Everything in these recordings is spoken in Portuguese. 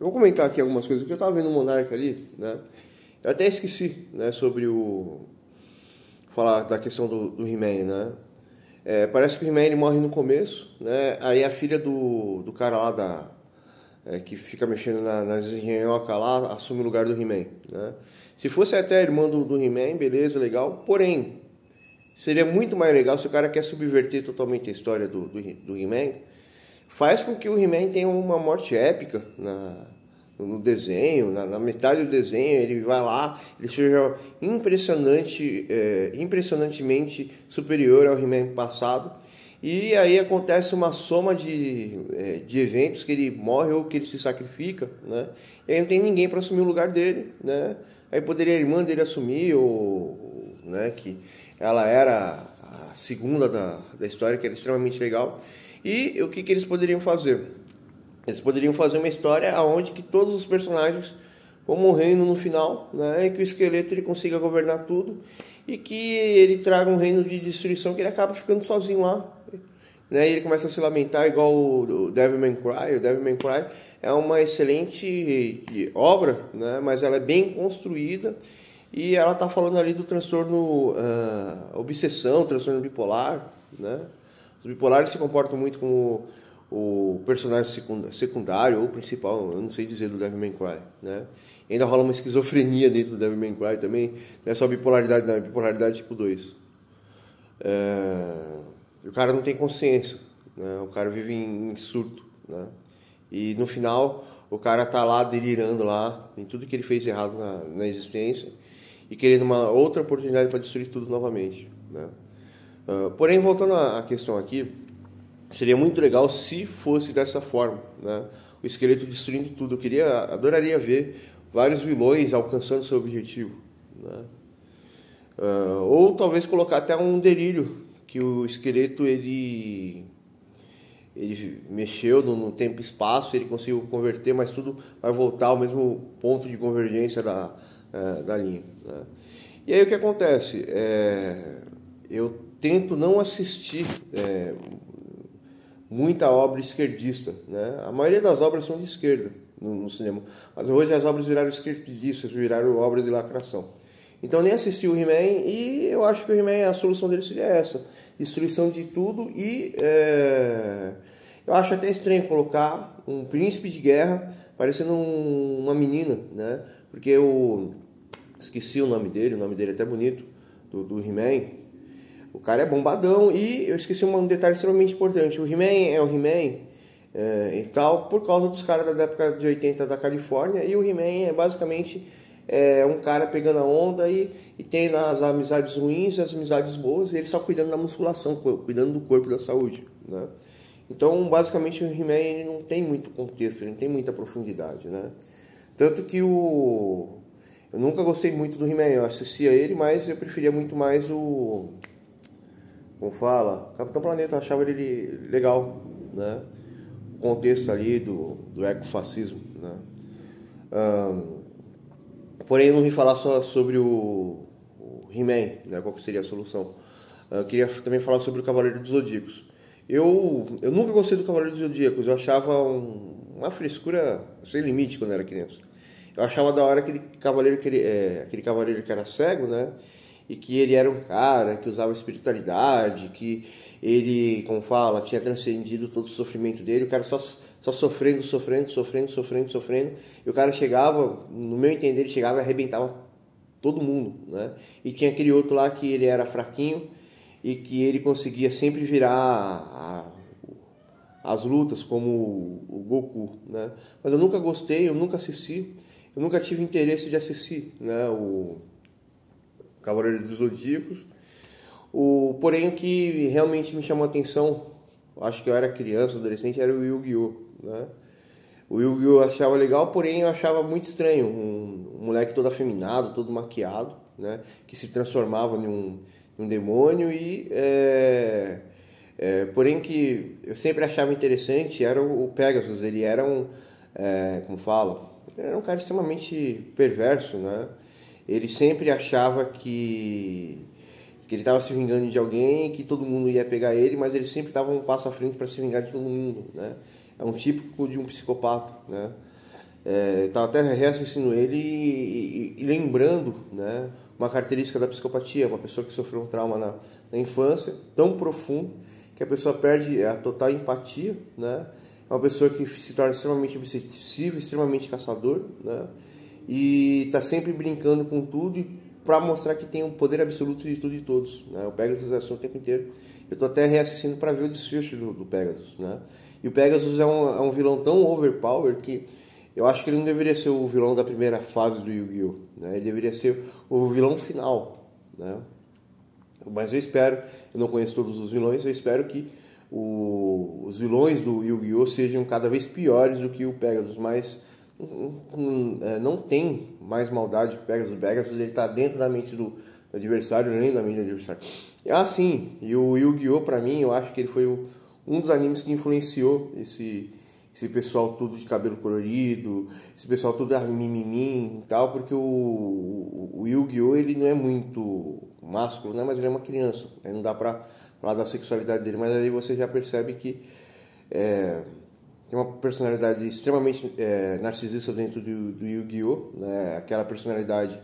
Eu vou comentar aqui algumas coisas que eu tava vendo o Monark ali, né? Eu até esqueci, né, sobre falar da questão do He-Man, né? Parece que o He-Man ele morre no começo, né? Aí a filha do cara lá que fica mexendo nas engenhocas lá assume o lugar do He-Man, né? Se fosse até a irmã do He-Man, beleza, legal. Porém, seria muito mais legal se o cara quer subverter totalmente a história do He-Man. Faz com que o He-Man tenha uma morte épica no desenho, na metade do desenho, ele vai lá, ele seja impressionantemente superior ao He-Man passado. E aí acontece uma soma de eventos que ele morre ou que ele se sacrifica, né? E aí não tem ninguém para assumir o lugar dele, né? Aí poderia a irmã dele assumir, né, que ela era a segunda da história, que era extremamente legal. E o que eles poderiam fazer? Eles poderiam fazer uma história onde que todos os personagens vão morrendo no final, né? E que o esqueleto ele consiga governar tudo e que ele traga um reino de destruição que ele acaba ficando sozinho lá, né? E ele começa a se lamentar igual o Devilman Cry. O Devilman Cry é uma excelente obra, né? Mas ela é bem construída e ela está falando ali do transtorno obsessão, transtorno bipolar, né? Os bipolares se comportam muito como o personagem secundário ou principal, eu não sei dizer, do Devilman Cry, né? E ainda rola uma esquizofrenia dentro do Devilman Cry também, não é só bipolaridade, não, é bipolaridade tipo 2. O cara não tem consciência, né? O cara vive em surto, né? E no final o cara tá lá delirando lá em tudo que ele fez de errado na existência e querendo uma outra oportunidade para destruir tudo novamente, né? Porém, voltando à questão aqui, seria muito legal se fosse dessa forma, né? O esqueleto destruindo tudo. Adoraria ver vários vilões alcançando seu objetivo, né? Ou talvez colocar até um delírio, que o esqueleto ele mexeu no tempo e espaço, ele conseguiu converter, mas tudo vai voltar ao mesmo ponto de convergência da linha, né? E aí o que acontece? Eu tento não assistir muita obra esquerdista, né? A maioria das obras são de esquerda no cinema, mas hoje as obras viraram esquerdistas, viraram obras de lacração. Então nem assisti o He-Man e eu acho que o He-Man, a solução dele seria essa: destruição de tudo. E eu acho até estranho colocar um príncipe de guerra parecendo uma menina, né? Porque eu esqueci o nome dele é até bonito, do He-Man. O cara é bombadão e eu esqueci um detalhe extremamente importante. O He-Man é o He-Man e tal por causa dos caras da época de 80 da Califórnia, e o He-Man é basicamente um cara pegando a onda e tem as amizades ruins e as amizades boas, e ele só cuidando da musculação, cuidando do corpo e da saúde, né? Então, basicamente, o He-Man ele não tem muito contexto, ele não tem muita profundidade, né? Tanto que eu nunca gostei muito do He-Man, eu assistia ele, mas eu preferia muito mais como fala, Capitão Planeta. Eu achava ele legal, né? O contexto ali do ecofascismo, né? Porém, eu não vim falar só sobre o He-Man, né? Qual que seria a solução? Eu queria também falar sobre o Cavaleiro dos Zodíacos. Eu nunca gostei do Cavaleiro dos Zodíacos, eu achava uma frescura sem limite quando eu era criança. Eu achava da hora aquele cavaleiro que era cego, né? E que ele era um cara que usava espiritualidade, que ele, como fala, tinha transcendido todo o sofrimento dele. O cara só sofrendo, e o cara chegava, no meu entender, ele chegava e arrebentava todo mundo, né? E tinha aquele outro lá que ele era fraquinho e que ele conseguia sempre virar as lutas, como o Goku, né? Mas eu nunca gostei, eu nunca assisti, eu nunca tive interesse de assistir, né, o Cavaleiro dos Zodíacos. Porém, o que realmente me chamou a atenção, acho que eu era criança, adolescente, era o Yu-Gi-Oh, né? O Yu-Gi-Oh eu achava legal, porém eu achava muito estranho um moleque todo afeminado, todo maquiado, né, que se transformava em um demônio. E porém que eu sempre achava interessante era o Pegasus. Ele era como fala, ele era um cara extremamente perverso, né? Ele sempre achava que ele estava se vingando de alguém, que todo mundo ia pegar ele, mas ele sempre estava um passo à frente para se vingar de todo mundo, né? É um típico de um psicopata, né? Estava até reassistindo ele e lembrando, né, uma característica da psicopatia, uma pessoa que sofreu um trauma na infância tão profundo que a pessoa perde a total empatia, né? É uma pessoa que se torna extremamente obsessivo, extremamente caçador, né? E está sempre brincando com tudo para mostrar que tem o poder absoluto de tudo e todos, né? O Pegasus é assim o tempo inteiro. Eu estou até reassistindo para ver o desfecho do Pegasus, né? E o Pegasus é um vilão tão overpower que eu acho que ele não deveria ser o vilão da primeira fase do Yu-Gi-Oh! Né? Ele deveria ser o vilão final, né? Mas eu espero, eu não conheço todos os vilões, eu espero que os vilões do Yu-Gi-Oh! Sejam cada vez piores do que o Pegasus, mas não tem mais maldade que o Pegasus. O Pegasus ele está dentro da mente do adversário, além da mente do adversário. Sim, e o Yu-Gi-Oh! Para mim, eu acho que ele foi um dos animes que influenciou esse pessoal tudo de cabelo colorido, esse pessoal tudo mimimi e tal, porque o Yu-Gi-Oh! Ele não é muito másculo, né? Mas ele é uma criança, aí não dá pra falar da sexualidade dele, mas aí você já percebe que tem uma personalidade extremamente narcisista dentro do Yu-Gi-Oh! Né? Aquela personalidade,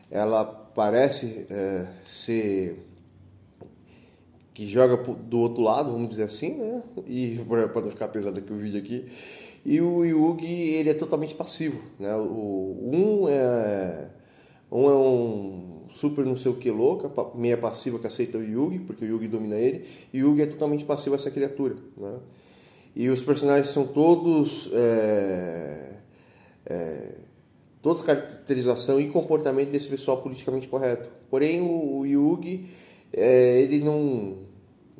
ela parece ser que joga do outro lado, vamos dizer assim, né? E para não ficar pesado aqui o vídeo aqui. E o Yugi, ele é totalmente passivo, né? Um é um super não sei o que louca, meia passiva que aceita o Yugi, porque o Yugi domina ele, e o Yugi é totalmente passivo a essa criatura, né? E os personagens são todos todos caracterização e comportamento desse pessoal politicamente correto. Porém, o Yugi, ele não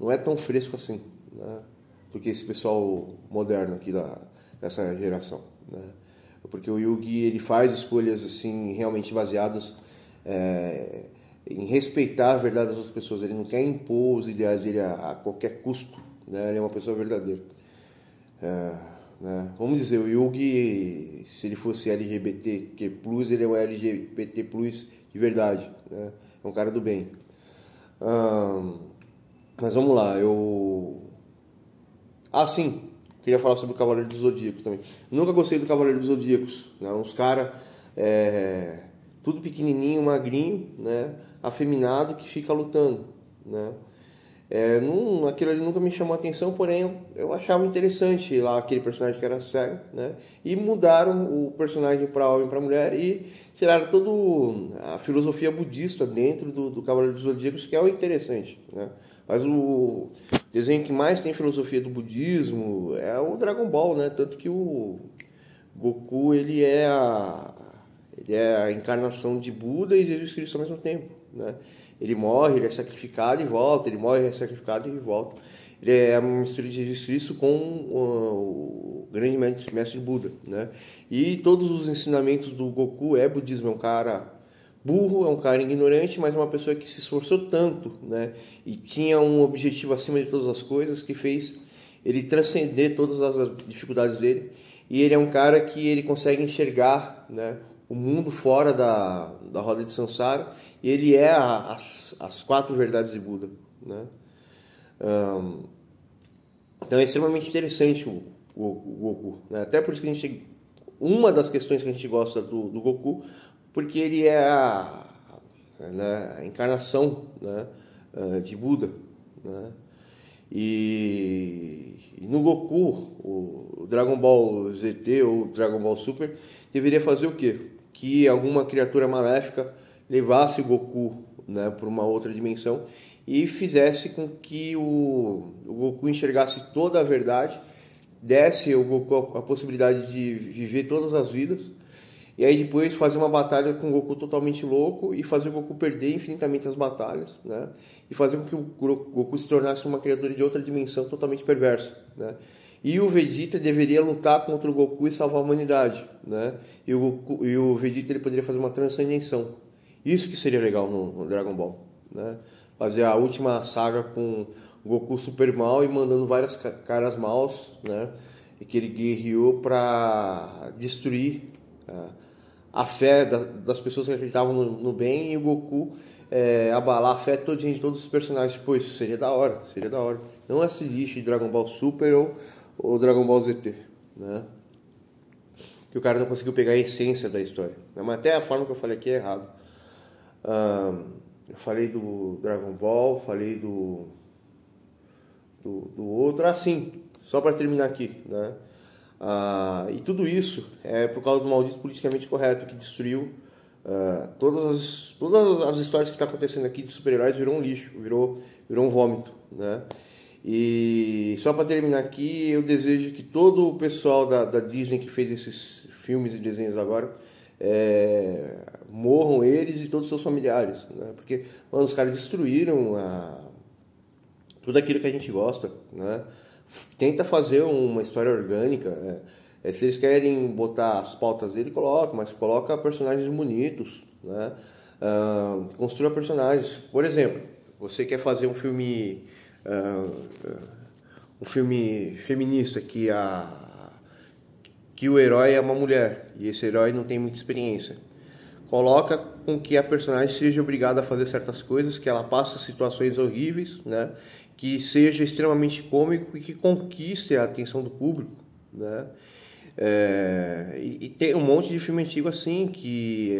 é tão fresco assim, né? Porque esse pessoal moderno aqui dessa geração, né? Porque o Yugi ele faz escolhas assim realmente baseadas em respeitar a verdade das outras pessoas. Ele não quer impor os ideais dele a qualquer custo, né? Ele é uma pessoa verdadeira. Né? Vamos dizer, o Yugi, se ele fosse LGBTQ+, ele é um LGBT+, de verdade, né? É um cara do bem. Mas vamos lá, sim, queria falar sobre o Cavaleiro dos Zodíacos também. Nunca gostei do Cavaleiro dos Zodíacos, né? Uns caras tudo pequenininho, magrinho, né? Afeminado que fica lutando, né? Aquilo ali nunca me chamou a atenção, porém eu achava interessante lá aquele personagem que era cego, né? E mudaram o personagem para homem e para mulher e tiraram toda a filosofia budista dentro do Cavaleiro dos Zodíacos, que é o interessante, né? Mas o desenho que mais tem filosofia do budismo é o Dragon Ball, né? Tanto que o Goku ele é a encarnação de Buda e Jesus Cristo ao mesmo tempo, né? Ele morre, ele é sacrificado e volta, ele morre, é sacrificado e volta. Ele é uma mistura de Jesus Cristo com o grande mestre Buda, né? E todos os ensinamentos do Goku budismo. É um cara burro, é um cara ignorante, mas é uma pessoa que se esforçou tanto, né? E tinha um objetivo acima de todas as coisas que fez ele transcender todas as dificuldades dele. E ele é um cara que ele consegue enxergar, né, o mundo fora da roda de Sansara, e ele é as 4 verdades de Buda, né? Então é extremamente interessante o Goku, né? Até por isso que uma das questões que a gente gosta do Goku, porque ele é a encarnação, né, de Buda, né? E no Goku, o Dragon Ball ZT ou Dragon Ball Super deveria fazer o quê? Que alguma criatura maléfica levasse o Goku, né, para uma outra dimensão e fizesse com que o Goku enxergasse toda a verdade, desse ao Goku a possibilidade de viver todas as vidas, e aí depois fazer uma batalha com o Goku totalmente louco e fazer o Goku perder infinitamente as batalhas, né? E fazer com que o Goku se tornasse uma criatura de outra dimensão totalmente perversa, né? E o Vegeta deveria lutar contra o Goku e salvar a humanidade, né? E o Vegeta ele poderia fazer uma transcendenção. Isso que seria legal no Dragon Ball, né? Fazer a última saga com o Goku super mal e mandando várias caras maus, né? E que ele guerreou para destruir a fé das pessoas que acreditavam no bem, e o Goku abalar a fé de todos os personagens. Pô, isso seria da hora, seria da hora. Não esse lixo de Dragon Ball Super ou Dragon Ball ZT, né? que o cara não conseguiu pegar a essência da história. Mas até a forma que eu falei aqui é errado. Eu falei do Dragon Ball, falei do outro, assim, só para terminar aqui, né? E tudo isso é por causa do maldito politicamente correto que destruiu todas as histórias que estão acontecendo aqui de super-heróis. Virou um lixo, virou um vômito, né? E só para terminar aqui, eu desejo que todo o pessoal da Disney que fez esses filmes e desenhos agora morram, eles e todos os seus familiares, né? Porque, mano, os caras destruíram tudo aquilo que a gente gosta, né? Tenta fazer uma história orgânica, se eles querem botar as pautas dele, coloca, mas coloca personagens bonitos, né? Construa personagens. Por exemplo, você quer fazer um filme feminista que o herói é uma mulher e esse herói não tem muita experiência. Coloca com que a personagem seja obrigada a fazer certas coisas, que ela passe situações horríveis, né? Que seja extremamente cômico e que conquiste a atenção do público, né? E tem um monte de filme antigo assim, que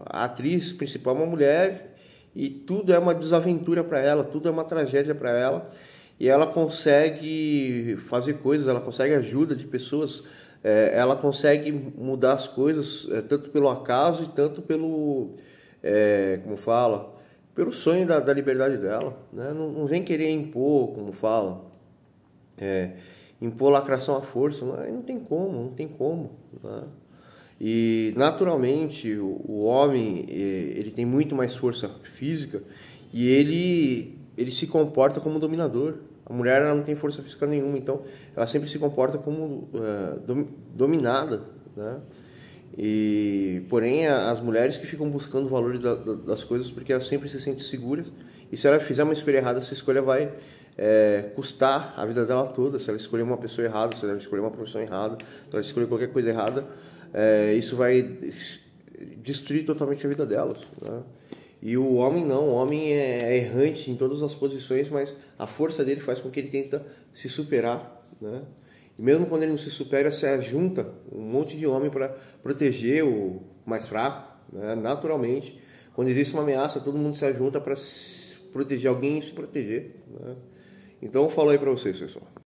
a atriz principal é uma mulher e tudo é uma desaventura para ela, tudo é uma tragédia para ela, e ela consegue fazer coisas, ela consegue ajuda de pessoas, ela consegue mudar as coisas tanto pelo acaso e tanto pelo, como fala, pelo sonho da liberdade dela, né? Não vem querer impor, como fala, impor lacração à força, não tem como, né? E naturalmente o homem ele tem muito mais força física e ele se comporta como dominador. A mulher ela não tem força física nenhuma, então ela sempre se comporta como dominada, né? Porém, as mulheres que ficam buscando o valor das coisas porque elas sempre se sentem seguras, e se ela fizer uma escolha errada, essa escolha vai custar a vida dela toda. Se ela escolher uma pessoa errada, se ela escolher uma profissão errada, se ela escolher qualquer coisa errada, isso vai destruir totalmente a vida delas, né? E o homem não, o homem é errante em todas as posições, mas a força dele faz com que ele tenta se superar, né? E mesmo quando ele não se supera, se junta um monte de homem para proteger o mais fraco, né? Naturalmente, quando existe uma ameaça, todo mundo se junta para proteger alguém e se proteger, né? Então, eu falo aí para vocês, pessoal.